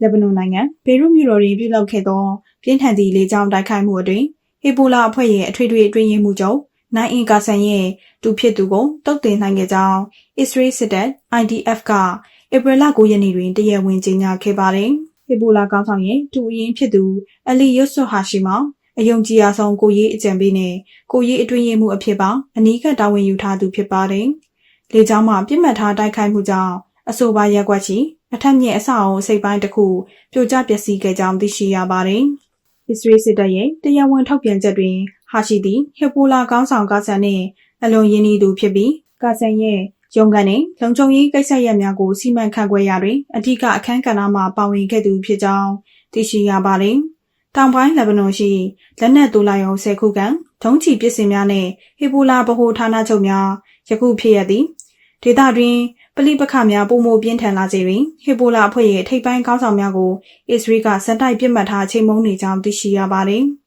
လက်ဘနွန်နိုင်ငံဘေရွတ်မြို့တော်တွင်ပြုလုပ်ခဲ့သောပြင်းထန်သည့်လေကြောင်းတိုက်ခိုက်မှုအတွင်းဟေဘိုလာအဖွဲ့ရဲ့အထွေထွေအတွင်းရေးမှူးချုပ်နိုင်အင်ကာဆန်ရဲ့တူဖြစ်သူကိုတုတ်တင်နိုင်ခဲ့ကြောင်းအစ္စရေးစစ်တပ် IDF ကဧပြီလ9ရက်နေ့တွင်တရားဝင်ကြေညာခဲ့ပါတယ်။ဟေဘိုလာခေါင်းဆောင်ရဲ့တူအရင်ဖြစ်သူအလီယွတ်ဆွတ်ဟာရှိမောင်အယုံကြည်အားဆုံးကိုရေးအကြံပေးနဲ့ကိုရေးအတွင်းရေးမှူးအဖြစ်ပါအနီးကပ်တာဝန်ယူထားသူဖြစ်ပါတယ်။လေကြောင်းမှပြစ်မှတ်ထားတိုက်ခိုက်မှုကြောင့်အဆိုပါရက်ကွက်ရှိအထက်မြင့်အဆောက်အအုံအစိပ်ပိုင်းတစ်ခုပြိုကျပျက်စီးခဲ့ကြောင်းသိရှိရပါတယ်။အစ္စရေးစစ်တပ်ရဲ့တရားဝင်ထုတ်ပြန်ချက်တွင်ဟာရှိသည်ဟေဘိုလာခေါင်းဆောင်ကာဆန်နှင့်အလွန်ရင်းနှီးသူဖြစ်ပြီးကာဆန်ရဲ့ရုံးခန်းနှင့်လုံခြုံရေးကိစ္စရပ်များကိုစီမံခန့်ခွဲရာတွင်အဓိကအခန်းကဏ္ဍမှပါဝင်ခဲ့သူဖြစ်ကြောင်းသိရှိရပါတယ်။တောင်ပိုင်းလက်ဘနွန်ရှိလက်နက်တူလာရုံ10ခုခန့်ဒုံးကျည်ပစ်စင်များနှင့်ဟေဘိုလာဗဟိုဌာနချုပ်များယခုဖြစ်ရသည်ဒေသတွင်ပဋိပက္ခများပုံမိုပြင်းထန်လာစေတွင်ဟေဘိုလာအဖွဲ့ရဲ့ထိပ်ပိုင်းခေါင်းဆောင်များကိုအစ္စရေးကစက်တိုက်ပစ်မှတ်ထားချိန်မုံနေကြောင်းသိရှိရပါတယ်။